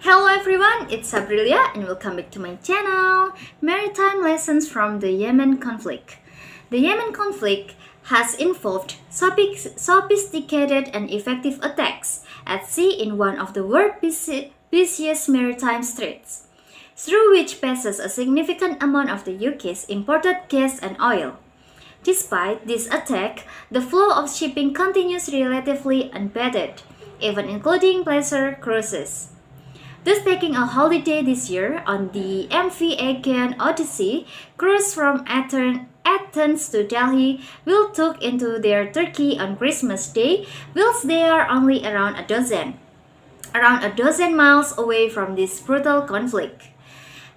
Hello everyone, it's Sabrilia and welcome back to my channel, Maritime Lessons from the Yemen Conflict. The Yemen conflict has involved sophisticated and effective attacks at sea in one of the world's busiest maritime straits, through which passes a significant amount of the UK's imported gas and oil. Despite this attack, the flow of shipping continues relatively unimpeded, even including pleasure cruises. Thus taking a holiday this year on the MV Aegean Odyssey cruise from Athens to Delhi will tuck into their Turkey on Christmas Day, whilst they are only around a dozen miles away from this brutal conflict.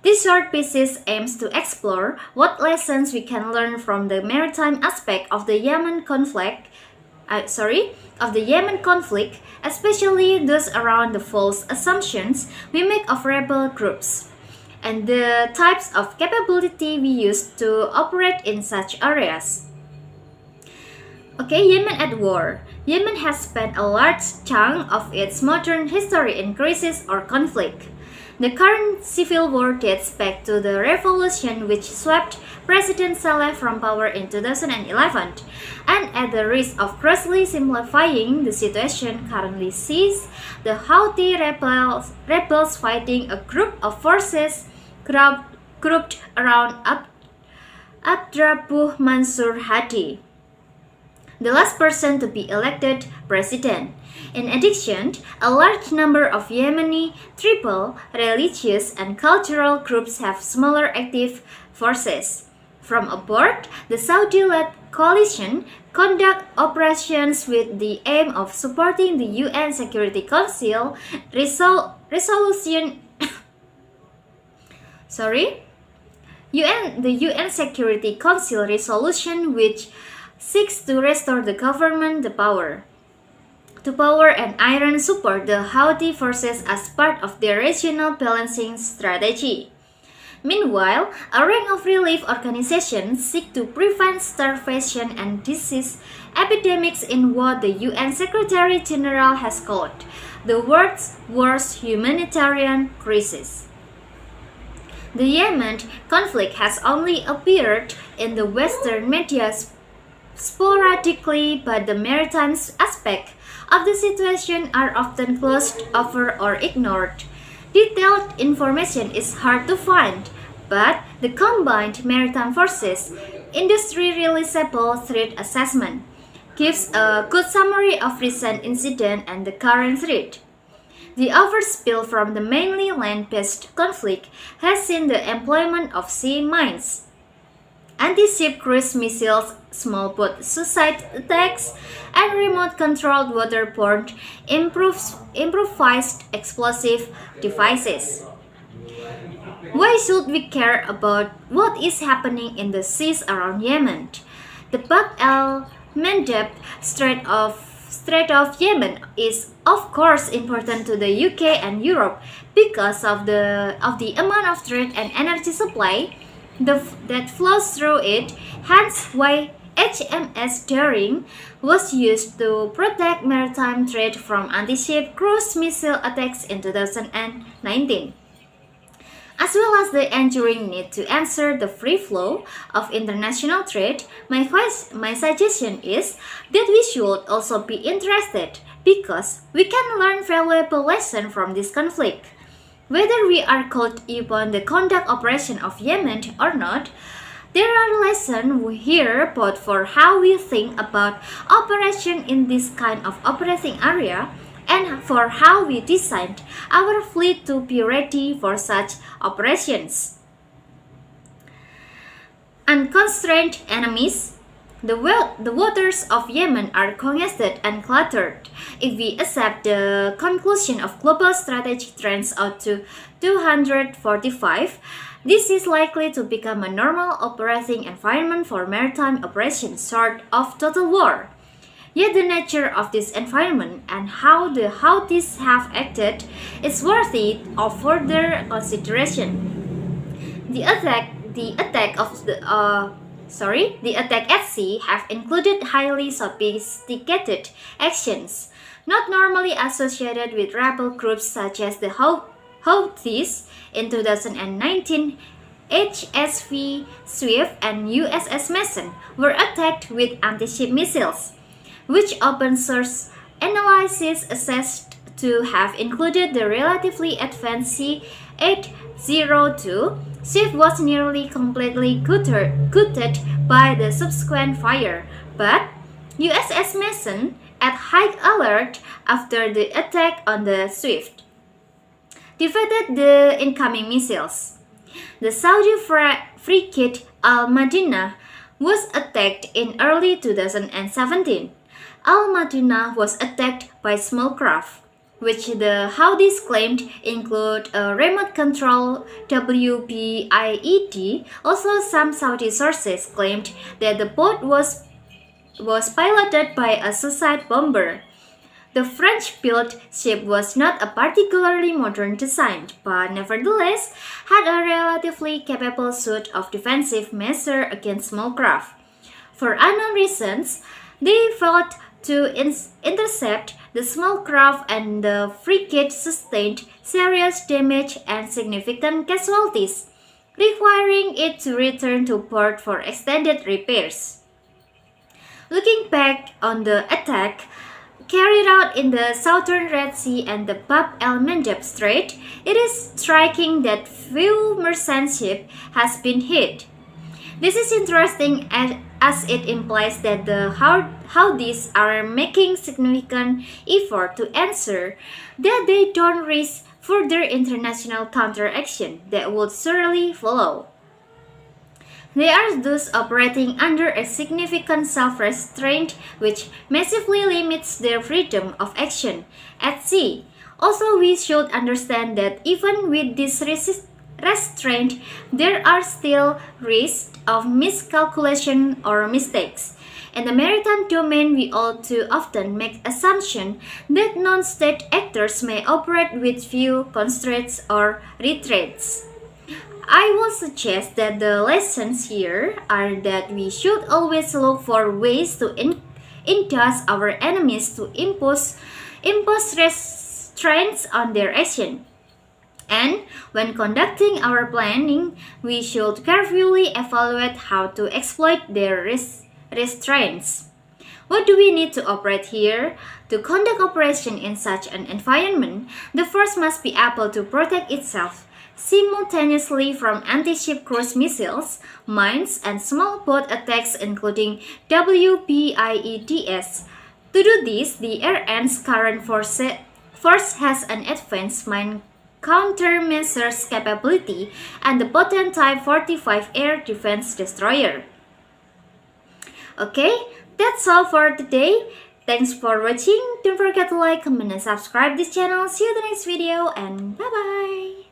This short piece aims to explore what lessons we can learn from the maritime aspect of the Yemen conflict, especially those around the false assumptions we make of rebel groups, and the types of capability we use to operate in such areas. Okay, Yemen at war. Yemen has spent a large chunk of its modern history in crisis or conflict. The current civil war dates back to the revolution which swept President Saleh from power in 2011, and at the risk of grossly simplifying the situation currently sees the Houthi rebels fighting a group of forces grouped around Abdrabbuh Mansur Hadi, the last person to be elected president. In addition, a large number of Yemeni tribal, religious, and cultural groups have smaller active forces. From aboard, the Saudi-led coalition conduct operations with the aim of supporting the UN Security Council resolution the UN Security Council resolution which seeks to restore the government to power and Iran support the Houthi forces as part of their regional balancing strategy. Meanwhile, a rank of relief organizations seek to prevent starvation and disease epidemics in what the UN Secretary General has called the world's worst humanitarian crisis. The Yemen conflict has only appeared in the Western media sporadically, but the maritime aspect of the situation are often glossed over or ignored. Detailed information is hard to find, but the Combined Maritime Forces Industry Releasable Threat Assessment gives a good summary of recent incidents and the current threat. The overspill from the mainly land-based conflict has seen the employment of sea mines, anti-ship cruise missiles, small boat suicide attacks, and remote-controlled waterborne improvised explosive devices. Why should we care about what is happening in the seas around Yemen? The Bab el-Mandeb Strait of Yemen is of course important to the UK and Europe because of the amount of trade and energy supply that flows through it, hence why HMS Daring was used to protect maritime trade from anti-ship cruise missile attacks in 2019. As well as the enduring need to ensure the free flow of international trade, my suggestion is that we should also be interested because we can learn valuable lessons from this conflict. Whether we are called upon the conduct operation of Yemen or not, there are lessons here both for how we think about operation in this kind of operating area and for how we designed our fleet to be ready for such operations. Unconstrained enemies. The waters of Yemen are congested and cluttered. If we accept the conclusion of global strategic trends out to 245, this is likely to become a normal operating environment for maritime operations short of total war. Yet the nature of this environment and how the Houthis have acted is worthy of further consideration. The attack at sea have included highly sophisticated actions, not normally associated with rebel groups such as the Houthis. In 2019, HSV Swift and USS Mason were attacked with anti-ship missiles, which open source analysis assessed to have included the relatively advanced C-802. Swift was nearly completely gutted by the subsequent fire, but USS Mason at high alert after the attack on the Swift defeated the incoming missiles. The Saudi frigate Al-Madinah was attacked in early 2017. Al-Madinah was attacked by small craft, which the Houthis claimed include a remote control WPIET. Also, some Saudi sources claimed that the boat was piloted by a suicide bomber. The French-built ship was not a particularly modern design, but nevertheless had a relatively capable suite of defensive measures against small craft. For unknown reasons, they failed to intercept the small craft, and the frigate sustained serious damage and significant casualties, requiring it to return to port for extended repairs. Looking back on the attack carried out in the southern Red Sea and the Bab el-Mandeb Strait, it is striking that few merchant ships has been hit. This is interesting as it implies that the Houthis are making significant effort to ensure that they don't risk further international counteraction that would surely follow. They are thus operating under a significant self-restraint which massively limits their freedom of action at sea. Also, we should understand that even with this restraint, there are still risks of miscalculation or mistakes. In the maritime domain, we all too often make assumptions that non-state actors may operate with few constraints or retreats. I will suggest that the lessons here are that we should always look for ways to induce our enemies to impose restraints on their action. And when conducting our planning, we should carefully evaluate how to exploit their restraints. What do we need to operate here? To conduct operation in such an environment, the force must be able to protect itself simultaneously from anti-ship cruise missiles, mines, and small boat attacks including WPIETs. To do this, the RN's current force has an advanced mine countermeasures capability and the potent Type 45 air defense destroyer. Okay, that's all for today. Thanks for watching. Don't forget to like, comment, and subscribe this channel. See you in the next video, and bye-bye.